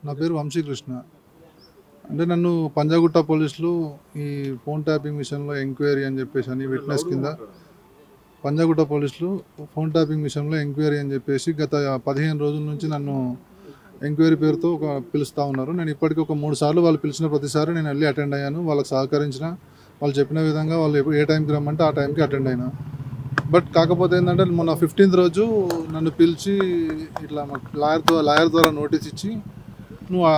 నా పేరు వంశీకృష్ణ. అంటే నన్ను పంజాగుట్ట పోలీసులు ఈ ఫోన్ ట్యాపింగ్ విషయంలో ఎంక్వైరీ అని చెప్పేసి విట్నెస్ కింద పంజాగుట్ట పోలీసులు ఫోన్ ట్యాపింగ్ విషయంలో ఎంక్వైరీ అని చెప్పేసి గత 15 రోజుల నుంచి నన్ను ఎంక్వైరీ పేరుతో పిలుస్తూ ఉన్నారు. నేను ఇప్పటికీ ఒక 3 సార్లు వాళ్ళు పిలిచిన ప్రతిసారి నేను వెళ్ళి అటెండ్ అయ్యాను. వాళ్ళకి సహకరించిన, వాళ్ళు చెప్పిన విధంగా వాళ్ళు ఏ టైంకి రమ్మంటే ఆ టైంకి అటెండ్ అయినా. బట్ కాకపోతే ఏంటంటే మొన్న 15th రోజు నన్ను పిలిచి ఇట్లా లాయర్ ద్వారా నోటీస్ ఇచ్చి నువ్వు ఆ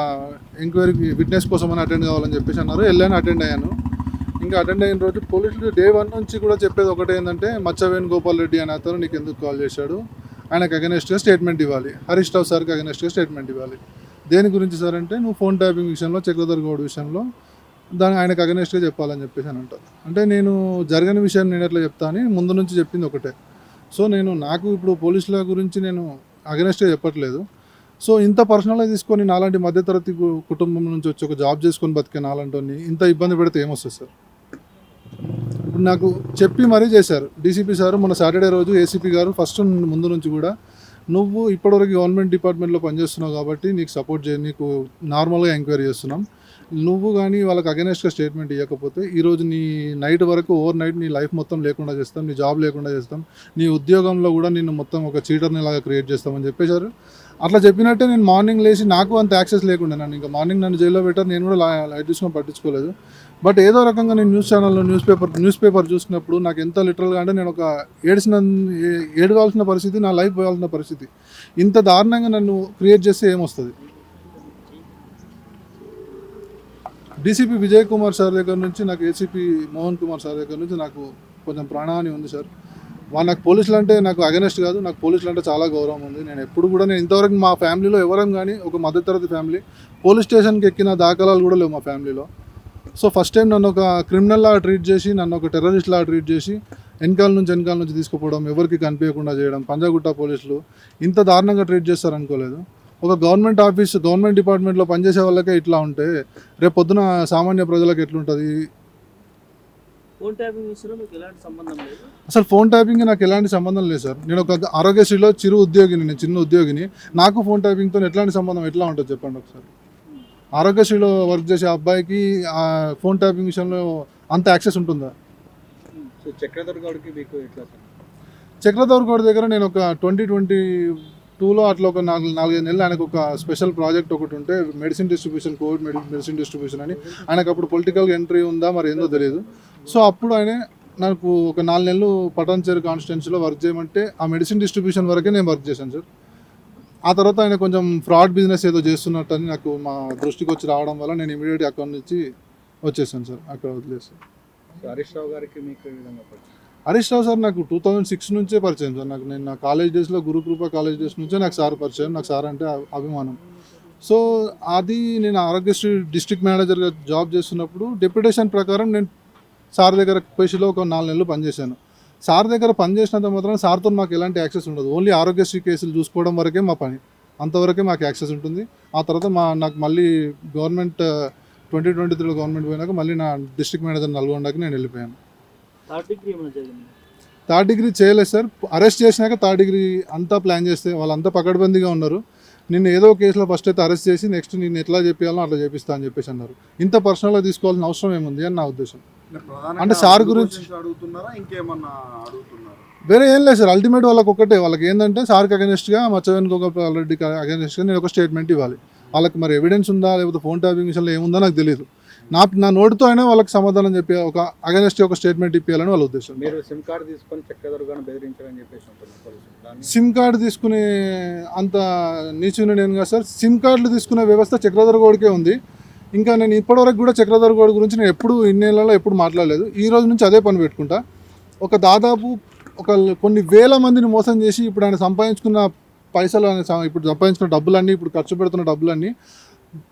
ఎంక్వైరీకి విట్నెస్ కోసం అని అటెండ్ కావాలని చెప్పేసి అన్నారు. వెళ్ళాను, అటెండ్ అయ్యాను. ఇంకా అటెండ్ అయిన రోజు పోలీసులు డే 1 నుంచి కూడా చెప్పేది ఒకటే ఏంటంటే మచ్చవేణు గోపాల్ రెడ్డి అనే అతను నీకు ఎందుకు కాల్ చేశాడు, ఆయనకు అగెనెస్ట్గా స్టేట్మెంట్ ఇవ్వాలి, హరీష్ రావు సార్కి అగెనెస్ట్గా స్టేట్మెంట్ ఇవ్వాలి. దేని గురించి సార్ అంటే నువ్వు ఫోన్ ట్యాపింగ్ విషయంలో చక్రధర్ గౌడ్ విషయంలో ఆయనకు అగెనెస్ట్గా చెప్పాలని చెప్పేసి అని అంటారు. అంటే నేను జరిగిన విషయాన్ని నేను ఎట్లా చెప్తా అని ముందు నుంచి చెప్పింది ఒకటే. సో నాకు ఇప్పుడు పోలీసుల గురించి నేను అగెనెస్ట్గా చెప్పట్లేదు. సో ఇంత పర్సనల్గా తీసుకొని నాలాంటి మధ్యతరగతి కుటుంబం నుంచి వచ్చి ఒక జాబ్ చేసుకొని బతికే నాలంటోని ఇంత ఇబ్బంది పెడితే ఏమొస్తుంది సార్? ఇప్పుడు నాకు చెప్పి మరీ చేశారు డీసీపీ సార్. మొన్న సాటర్డే రోజు ఏసీపీ గారు ఫస్ట్ ముందు నుంచి కూడా నువ్వు ఇప్పటివరకు గవర్నమెంట్ డిపార్ట్మెంట్లో పనిచేస్తున్నావు కాబట్టి నీకు సపోర్ట్ నీకు నార్మల్గా ఎంక్వైరీ చేస్తున్నాం. నువ్వు కానీ వాళ్ళకి అగెనెస్ట్గా స్టేట్మెంట్ ఇవ్వకపోతే ఈరోజు నీ నైట్ వరకు ఓవర్ నైట్ నీ లైఫ్ మొత్తం లేకుండా చేస్తాం, నీ జాబ్ లేకుండా చేస్తాం, నీ ఉద్యోగంలో కూడా నిన్ను మొత్తం ఒక చీటర్ని లాగా క్రియేట్ చేస్తామని చెప్పేశారు. అట్లా చెప్పినట్టే నేను మార్నింగ్ లేచి నాకు అంత యాక్సెస్ లేకుండా ఇంకా మార్నింగ్ నన్ను జైల్లో పెట్టారు. నేను కూడా లైట్ తీసుకొని పట్టించుకోలేదు. బట్ ఏదో రకంగా నేను న్యూస్ ఛానల్లో న్యూస్ పేపర్ చూసినప్పుడు నాకు ఎంత లిటరల్గా అంటే నేను ఒక ఏడవాల్సిన పరిస్థితి, నా లైఫ్ పోవాల్సిన పరిస్థితి. ఇంత దారుణంగా నన్ను క్రియేట్ చేస్తే ఏమొస్తుంది? డీసీపీ విజయ్ కుమార్ సార్ దగ్గర నుంచి నాకు ఏసీపీ మోహన్ కుమార్ సార్ దగ్గర నుంచి నాకు కొంచెం ప్రాణహాని ఉంది సార్. నాకు పోలీసులు అంటే నాకు అగెనెస్ట్ కాదు, నాకు పోలీసులు అంటే చాలా గౌరవం ఉంది. నేను ఎప్పుడు కూడా ఇంతవరకు మా ఫ్యామిలీలో ఎవరం కానీ ఒక మధ్యతరగతి ఫ్యామిలీ పోలీస్ స్టేషన్కి ఎక్కిన దాఖలాలు కూడా లేవు మా ఫ్యామిలీలో. సో ఫస్ట్ టైం నన్ను ఒక క్రిమినల్ లాగా ట్రీట్ చేసి, నన్ను ఒక టెర్రరిస్ట్ లాగా ట్రీట్ చేసి వెనకాల నుంచి తీసుకుపోవడం, ఎవరికి కనిపించకుండా చేయడం, పంజాగుట్ట పోలీసులు ఇంత దారుణంగా ట్రీట్ చేస్తారు అనుకోలేదు. ఒక గవర్నమెంట్ డిపార్ట్మెంట్లో పనిచేసే వాళ్ళకే ఇట్లా ఉంటే రేపు పొద్దున సామాన్య ప్రజలకు ఎట్లుంటుంది? అసలు ఫోన్ ట్యాపింగ్ నాకు ఎలాంటి సంబంధం లేదు సార్. నేను ఒక ఆరోగ్యశ్రీలో చిన్న ఉద్యోగిని. నాకు ఫోన్ ట్యాపింగ్తో ఎట్లాంటి సంబంధం ఎట్లా ఉంటుంది చెప్పండి ఒకసారి? ఆరోగ్యశ్రీలో వర్క్ చేసే అబ్బాయికి ఫోన్ ట్యాపింగ్ విషయంలో అంత యాక్సెస్ ఉంటుందా? చక్రధర్ గౌడ్ దగ్గర నేను ఒక 2022లో అట్లా ఒక 4-5 నెలలు ఆయనకు ఒక స్పెషల్ ప్రాజెక్ట్ ఒకటి ఉంటే medicine distribution, Covid medicine distribution అని. ఆయనకు అప్పుడు పొలిటికల్ ఎంట్రీ ఉందా మరి ఏందో తెలియదు. సో అప్పుడు ఆయన నాకు ఒక 4 నెలలు పటాన్చేరు కాన్స్టిట్యున్సీలో వర్క్ చేయమంటే ఆ మెడిసిన్ డిస్ట్రిబ్యూషన్ వరకే నేను వర్క్ చేశాను సార్. ఆ తర్వాత ఆయన కొంచెం ఫ్రాడ్ బిజినెస్ ఏదో చేస్తున్నట్టు అని నాకు మా దృష్టికి వచ్చి రావడం వల్ల నేను ఇమీడియట్గా అక్కడి నుంచి వచ్చేసాను సార్, అక్కడ వదిలేసాను. హరీష్ రావు గారికి మీకు హరీష్ రావు సార్ నాకు 2006 నుంచే పరిచయం సార్. నేను నా కాలేజ్ డేస్లో గురుకృప కాలేజ్ డేస్ నుంచే నాకు సార్ పరిచయం. నాకు సార్ అంటే అభిమానం. సో అది నేను ఆరోగ్యశ్రీ డిస్ట్రిక్ట్ మేనేజర్గా జాబ్ చేస్తున్నప్పుడు డెప్యుటేషన్ ప్రకారం నేను సార్ దగ్గర పేషిలో ఒక 4 నెలలు పనిచేశాను. సార్ దగ్గర పనిచేసినంత మాత్రం సార్తో మాకు ఎలాంటి యాక్సెస్ ఉండదు. ఓన్లీ ఆరోగ్యశ్రీ కేసులు చూసుకోవడం వరకే మా పని, అంతవరకే మాకు యాక్సెస్ ఉంటుంది. ఆ తర్వాత నాకు మళ్ళీ గవర్నమెంట్ 2023లో గవర్నమెంట్ పోయినాక మళ్ళీ నా డిస్ట్రిక్ట్ మేనేజర్ నల్గొండకి నేను వెళ్ళిపోయాను. థర్డ్ డిగ్రీ చేయలేదు సార్. అరెస్ట్ చేసినాక థర్డ్ డిగ్రీ అంతా ప్లాన్ చేస్తే వాళ్ళంతా పకడ్బందీగా ఉన్నారు. నిన్ను ఏదో కేసులో ఫస్ట్ అయితే అరెస్ట్ చేసి నెక్స్ట్ నేను ఎట్లా చెప్పాలో అట్లా చేపిస్తా అని చెప్పేసి అన్నారు. ఇంత పర్సనల్గా తీసుకోవాల్సిన అవసరం ఏముంది అని నా ఉద్దేశం. అంటే సార్ గురించి వేరే ఏం లేదు సార్. అల్టిమేట్ వాళ్ళకి ఏంటంటే సార్కి అగెనెస్ట్గా మచ్చవేణు గోపాల్ రెడ్డికి అగెనెస్ట్గా నేను ఒక స్టేట్మెంట్ ఇవ్వాలి. వాళ్ళకి మరి ఎవిడెన్స్ ఉందా లేకపోతే ఫోన్ ట్యాపింగ్ విషయంలో ఏముందో నాకు తెలియదు. నా నోటితో అయినా వాళ్ళకి సమాధానం చెప్పి ఒక అగెనెస్ట్ ఒక స్టేట్మెంట్ ఇప్పించాలని వాళ్ళ ఉద్దేశం. మీరు సిమ్ కార్డు తీసుకొని చక్రధర్గాను బెదిరించారని చెప్పేసి సిమ్ కార్డు తీసుకునే అంత నీచుని నేను కాదు సార్. సిమ్ కార్డులు తీసుకునే వ్యవస్థ చక్రధర్ గౌడ్కే ఉంది. ఇంకా నేను ఇప్పటివరకు కూడా చక్రధర్ గౌడ్ గురించి నేను ఎప్పుడు ఇన్నేళ్లలో ఎప్పుడు మాట్లాడలేదు. ఈ రోజు నుంచి అదే పని పెట్టుకుంటా. దాదాపు కొన్ని వేల మందిని మోసం చేసి ఇప్పుడు ఆయన సంపాదించుకున్న పైసలు, ఇప్పుడు సంపాదించుకున్న డబ్బులన్నీ, ఇప్పుడు ఖర్చు పెడుతున్న డబ్బులన్నీ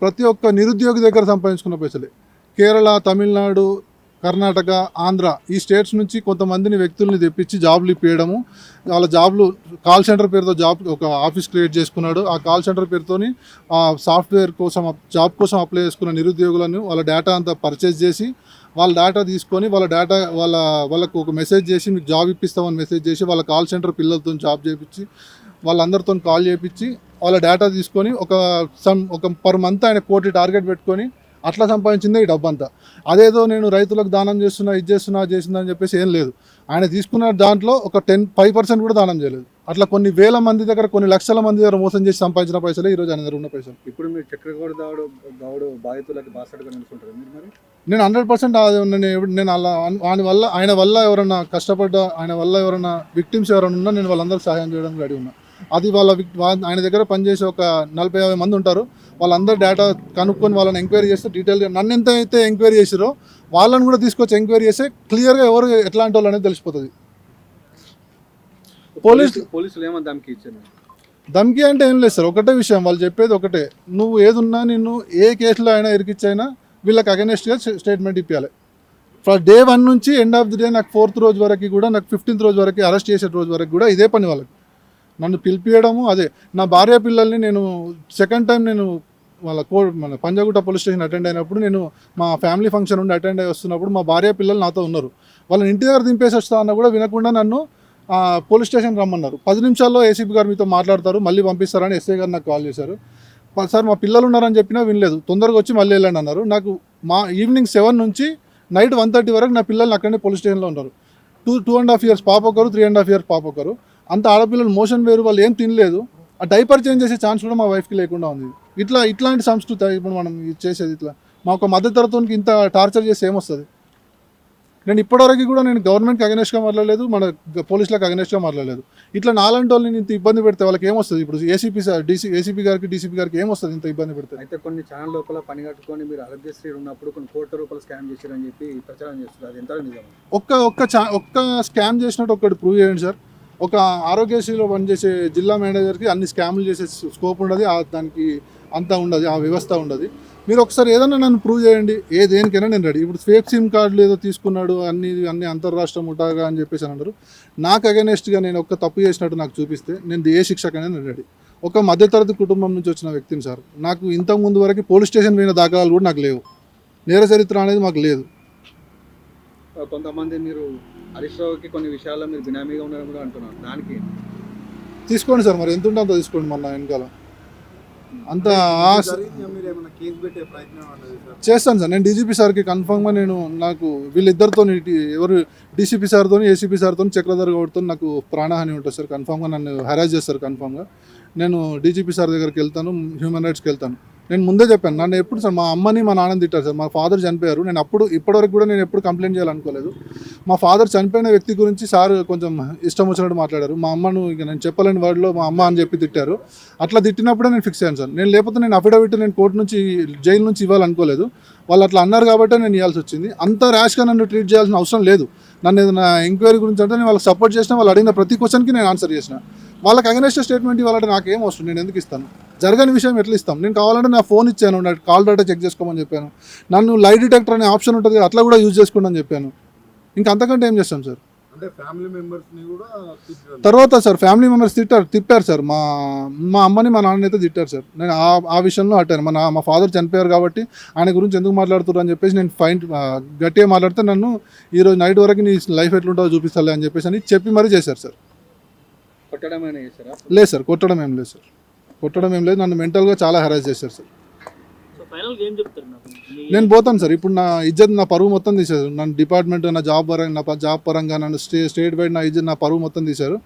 ప్రతి ఒక్క నిరుద్యోగి దగ్గర సంపాదించుకున్న పైసలే. కేరళ, తమిళనాడు, కర్ణాటక, ఆంధ్ర ఈ స్టేట్స్ నుంచి కొంతమందిని వ్యక్తుల్ని తెప్పించి జాబ్లు ఇప్పించడము. వాళ్ళ జాబ్లు కాల్ సెంటర్ పేరుతో ఒక ఆఫీస్ క్రియేట్ చేసుకున్నాడు. ఆ కాల్ సెంటర్ పేరుతోని సాఫ్ట్వేర్ కోసం జాబ్ కోసం అప్లై చేసుకున్న నిరుద్యోగులను వాళ్ళ డేటా అంతా పర్చేజ్ చేసి వాళ్ళ డేటా తీసుకొని వాళ్ళకు ఒక మెసేజ్ చేసి మీకు జాబ్ ఇప్పిస్తామని మెసేజ్ చేసి వాళ్ళ కాల్ సెంటర్ పిల్లలతో జాబ్ చేయించి వాళ్ళందరితో కాల్ చేయించి వాళ్ళ డేటా తీసుకొని ఒక పర్ మంత్ ఆయన 1 కోటి టార్గెట్ పెట్టుకొని అట్లా సంపాదించిందే ఈ డబ్బంతా. అదేదో నేను రైతులకు దానం చేస్తున్నా, ఇది చేస్తున్నా, అది చేస్తున్నా అని చెప్పేసి ఏం లేదు. ఆయన తీసుకున్న దాంట్లో ఒక 5% కూడా దానం చేయలేదు. అట్లా కొన్ని వేల మంది దగ్గర, కొన్ని లక్షల మంది దగ్గర మోసం చేసి సంపాదించిన పైసలే ఈరోజు ఆయన దగ్గర ఉన్న పైసలు. ఇప్పుడు మీరు చక్రధర్ గౌడ్ బాధితులకి బాసటగా నిలుస్తుంటారు మీరు మరి? నేను 100% ఆయన వల్ల ఎవరైనా కష్టపడ్డ, ఆయన వల్ల ఎవరైనా విక్టిమ్స్ ఎవరైనా ఉన్నా నేను వాళ్ళందరికీ సహాయం చేయడానికి రెడీ ఉన్నా. అది ఆయన దగ్గర పనిచేసే ఒక 40-50 మంది ఉంటారు. వాళ్ళందరూ డేటా కనుక్కొని వాళ్ళని ఎంక్వైరీ చేస్తే డీటెయిల్గా నన్ను ఎంత అయితే ఎంక్వైరీ చేసిరో వాళ్ళని కూడా తీసుకొచ్చి ఎంక్వైరీ చేస్తే క్లియర్గా ఎవరు ఎట్లాంటి వాళ్ళు అనేది తెలిసిపోతుంది. పోలీసులు ఏమో ధమ్కి ఇచ్చారు? ధమ్కి అంటే ఏం లేదు సార్, ఒకటే విషయం వాళ్ళు చెప్పేది ఒకటే, నువ్వు ఏదున్నా నిన్ను ఏ కేసులో అయినా ఇరికిచ్చైనా వీళ్ళకి అగెనెస్ట్గా స్టేట్మెంట్ ఇప్పించాలి. డే 1 నుంచి ఎండ్ ఆఫ్ ది డే నాకు 4th రోజు వరకు కూడా, నాకు 15th రోజు వరకు అరెస్ట్ చేసే రోజు వరకు కూడా ఇదే పని వాళ్ళకి. నన్ను పిలిపియడము అదే. నా భార్య పిల్లల్ని నేను సెకండ్ టైం నేను మన పంజాగుట్ట పోలీస్ స్టేషన్ అటెండ్ అయినప్పుడు, నేను మా ఫ్యామిలీ ఫంక్షన్ ఉండి అటెండ్ అయ్యి వస్తున్నప్పుడు మా భార్య పిల్లలు నాతో ఉన్నారు. వాళ్ళని ఇంటి దగ్గర దింపేసి వస్తా అన్న కూడా వినకుండా నన్ను పోలీస్ స్టేషన్ రమ్మన్నారు. 10 నిమిషాల్లో ఏసీపీ గారు మీతో మాట్లాడతారు, మళ్ళీ పంపిస్తారని ఎస్ఐ గారు నాకు కాల్ చేశారు. సార్ మా పిల్లలు ఉన్నారని చెప్పినా వినలేదు, తొందరగా వచ్చి మళ్ళీ వెళ్ళండి అన్నారు. నాకు ఈవినింగ్ 7 నుంచి నైట్ 1:30 వరకు నా పిల్లలు అక్కడనే పోలీస్ స్టేషన్లో ఉన్నారు. 2.5 years పాప ఒకరు, 3.5 years పాప ఒకరు. అంత ఆడపిల్లలు మోషన్ వేరు, వాళ్ళు ఏం తినలేదు. ఆ డైపర్ చేంజ్ చేసే ఛాన్స్ కూడా మా వైఫ్కి లేకుండా ఉంది. ఇట్లాంటి సంస్కృతి ఇప్పుడు మనం చేసేది. ఇట్లా మా ఒక మధ్యతరగతికి ఇంత టార్చర్ చేసి ఏమొస్తుంది? నేను ఇప్పటివరకు కూడా నేను గవర్నమెంట్కి అగెనెస్ట్గా మాట్లాడలేదు, మన పోలీసులకు అగెనెస్ట్గా మాట్లాడలేదు. ఇట్లా నాలాంటి వాళ్ళని ఇంత ఇబ్బంది పెడితే వాళ్ళకి ఏమొస్తుంది? ఇప్పుడు ఏసీపీ గారికి, డీసీపీ గారికి ఏమొస్తుంది ఇంత ఇబ్బంది పెడితే? అయితే కొన్ని ఛానల్ లోపల పని కట్టుకొని మీరు ఆరోగ్యశ్రీ ఉన్నప్పుడు కొన్ని కోట్ల రూపాయలు స్కామ్ చేశారని చెప్పి ప్రచారం చేస్తున్నారు. అది ఎంత నిజం? ఒక్క స్కామ్ చేసినట్టు ఒక్కటి ప్రూవ్ చేయండి సార్. ఒక ఆరోగ్యశ్రీలో పనిచేసే జిల్లా మేనేజర్కి అన్ని స్కామ్లు చేసే స్కోప్ ఉండదు, దానికి అంతా ఉండదు, ఆ వ్యవస్థ ఉండదు. మీరు ఒకసారి ఏదైనా నన్ను ప్రూవ్ చేయండి, దేనికైనా నేను రెడీ. ఇప్పుడు ఫేక్ సిమ్ కార్డులు ఏదో తీసుకున్నాడు, అన్ని అంతర్రాష్ట్ర ముఠాగా అని చెప్పేసి అన్నారు. నాకు అగెనెస్ట్గా నేను ఒక్క తప్పు చేసినట్టు నాకు చూపిస్తే నేను ఏ శిక్షకైనా నేను రెడీ. ఒక మధ్యతరగతి కుటుంబం నుంచి వచ్చిన వ్యక్తిని సార్. నాకు ఇంతకుముందు వరకు పోలీస్ స్టేషన్ పోయిన దాఖలాలు కూడా నాకు లేవు, నేర చరిత్ర అనేది మాకు లేదు. కొంతమంది మీరు హరీష్ రావుకి కొన్ని విషయాల్లో మీరు బినామీగా ఉన్నారని కూడా అంటున్నారు, దానికి తీసుకోండి సార్, మరి ఎంత ఉంటే అంత తీసుకోండి. మన వెనకాల అంత చేస్తాను సార్. నేను డీజీపీ సార్కి కన్ఫామ్గా నాకు వీళ్ళిద్దరితో, ఎవరు డీసీపీ సార్తో, ఏసీపీ సార్తో, చక్రధర్ గౌడ్తో నాకు ప్రాణహాని ఉంటుంది సార్. కన్ఫామ్గా నన్ను హెరాస్ చేస్తారు. కన్ఫామ్గా నేను డీజీపీ సార్ దగ్గరికి వెళ్తాను, హ్యూమన్ రైట్స్కి వెళ్తాను. నేను ముందే చెప్పాను, నన్ను ఎప్పుడు సార్ మా అమ్మని మా నాన్నని తిట్టారు సార్. మా ఫాదర్ చనిపోయారు, నేను ఇప్పటివరకు కూడా నేను ఎప్పుడు కంప్లైంట్ చేయాలనుకోలేదు. మా ఫాదర్ చనిపోయిన వ్యక్తి గురించి సార్ కొంచెం ఇష్టం వచ్చినట్టు మాట్లాడారు. మా అమ్మను ఇక నేను చెప్పలేని వాడిలో మా అమ్మ అని చెప్పి తిట్టారు. అట్లా తిట్టినప్పుడే నేను ఫిక్స్ అయ్యాను సార్. లేకపోతే నేను అఫిడవిట్ నేను కోర్టు నుంచి, జైలు నుంచి ఇవ్వాలనుకోలేదు. వాళ్ళు అట్లా అన్నారు కాబట్టి నేను ఇవ్వాల్సి వచ్చింది. అంత ర్యాష్గా నన్ను ట్రీట్ చేయాల్సిన అవసరం లేదు. నన్ను ఏదైనా ఎంక్వైరీ గురించి అంటే నేను వాళ్ళకి సపోర్ట్ చేసిన, వాళ్ళు అడిగిన ప్రతి క్వశ్చన్కి నేను ఆన్సర్ చేసిన. వాళ్ళకి అగెనెస్ట్ స్టేట్మెంట్ ఇవ్వాలంటే నాకేం అవసరం, నేను ఎందుకు ఇస్తాను? జరగని విషయం ఎట్లా ఇస్తాం? నేను కావాలంటే నా ఫోన్ ఇచ్చాను, నా కాల్ డేటా చెక్ చేసుకోమని చెప్పాను. నన్ను లై డిటెక్టర్ అనే ఆప్షన్ ఉంటుంది, అట్లా కూడా యూజ్ చేసుకోండి అని చెప్పాను. ఇంకా అంతకంటే ఏం చేస్తాం సార్? అంటే ఫ్యామిలీ మెంబర్స్ని కూడా తర్వాత సార్ ఫ్యామిలీ మెంబర్స్ తిప్పారు సార్. మా అమ్మని మా నాన్నని అయితే తిట్టారు సార్. నేను ఆ విషయంలో అట్టాను. మా ఫాదర్ చనిపోయారు కాబట్టి ఆయన గురించి ఎందుకు మాట్లాడుతున్నారు అని చెప్పేసి నేను గట్టిగా మాట్లాడితే నన్ను ఈరోజు నైట్ వరకు నీ లైఫ్ ఎట్లుంటుందో చూపిస్తాలే అని చెప్పేసి అని చెప్పి మరీ చేశారు సార్. లేదు సార్, కొట్టడం ఏం లేదు సార్, కొట్టడం ఏం లేదు. నన్ను మెంటల్గా చాలా హెరాస్ చేశారు సార్. నేను పోతాను సార్. ఇప్పుడు నా ఇజ్జత్, నా పరువు మొత్తం తీశారు. నన్ను డిపార్ట్మెంట్, నా జాబ్ పరంగా నన్ను స్టేట్ వైడ్ నా ఇజ్జత్, నా పరువు మొత్తం తీశారు.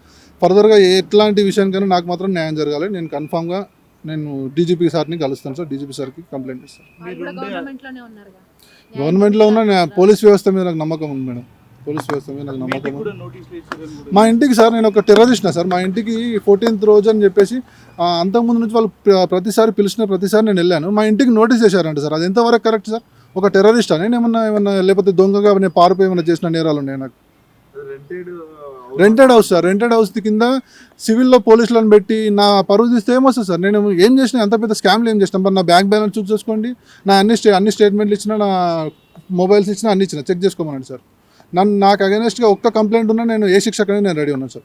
ఫర్దర్గా ఎట్లాంటి విషయానికైనా నాకు మాత్రం న్యాయం జరగాలి. నేను కన్ఫామ్గా నేను డీజీపీ సార్ని కలుస్తాను సార్. డీజీపీ సార్కి కంప్లైంట్ ఇస్తాను. గవర్నమెంట్లో ఉన్న పోలీస్ వ్యవస్థ మీద నాకు నమ్మకం ఉంది మేడం. పోలీస్ వ్యవస్థ మీద నాకు నమ్మకం. మా ఇంటికి సార్, నేను ఒక టెర్రరిస్ట్నా సార్. మా ఇంటికి 14th రోజు అని చెప్పేసి అంతకుముందు నుంచి వాళ్ళు ప్రతిసారి పిలిచిన ప్రతిసారి నేను వెళ్ళాను. మా ఇంటికి నోటీస్ చేశారంట సార్. అది ఎంతవరకు కరెక్ట్ సార్? ఒక టెర్రరిస్టా నేను? ఏమన్నా లేకపోతే దొంగగా నేను పారిపోయి ఏమైనా చేసిన నేరాలు ఉన్నాయి నాకు? Rented house sir. Rented house కింద సివిల్లో పోలీసులను పెట్టి నా పరువు తీస్తే ఏమొస్తుంది సార్? నేను ఏం చేసిన, ఎంత పెద్ద స్కామ్లు ఏం చేసిన? మరి నా బ్యాంక్ బ్యాలెన్స్ చూస్ చేసుకోండి, నా అన్ని స్టేట్మెంట్లు ఇచ్చిన, నా మొబైల్స్ ఇచ్చిన, అన్ని ఇచ్చిన, చెక్ చేసుకోమనండి సార్. నాకు అగెనెస్ట్గా ఒక్క కంప్లైంట్ ఉన్నా నేను ఏ శిక్షకనే నేను రెడీ ఉన్నాను సార్.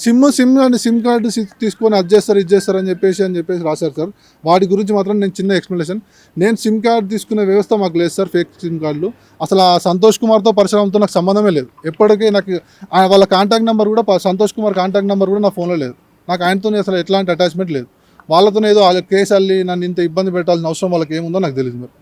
సిమ్ కార్డు తీసుకొని అది చేస్తారు అని చెప్పేసి రాశారు సార్. వాటి గురించి మాత్రం నేను చిన్న ఎక్స్ప్లెనేషన్. నేను సిమ్ కార్డు తీసుకునే వ్యవస్థ మాకు లేదు సార్. ఫేక్ సిమ్ కార్డులు అసలు ఆ సంతోష్ కుమార్తో పరశురామ్తో నాకు సంబంధమే లేదు. ఎప్పటికీ నాకు వాళ్ళ కాంటాక్ట్ నెంబర్ కూడా, సంతోష్ కుమార్ కాంటాక్ట్ నెంబర్ కూడా నా ఫోన్లో లేదు. నాకు ఆయనతో అసలు ఎట్లాంటి అటాచ్మెంట్ లేదు. వాళ్ళతోనే ఏదో కేసు అల్లి నన్ను ఇంత ఇబ్బంది పెట్టాల్సిన అవసరం వాళ్ళకి ఏముందో నాకు తెలియదు మరి.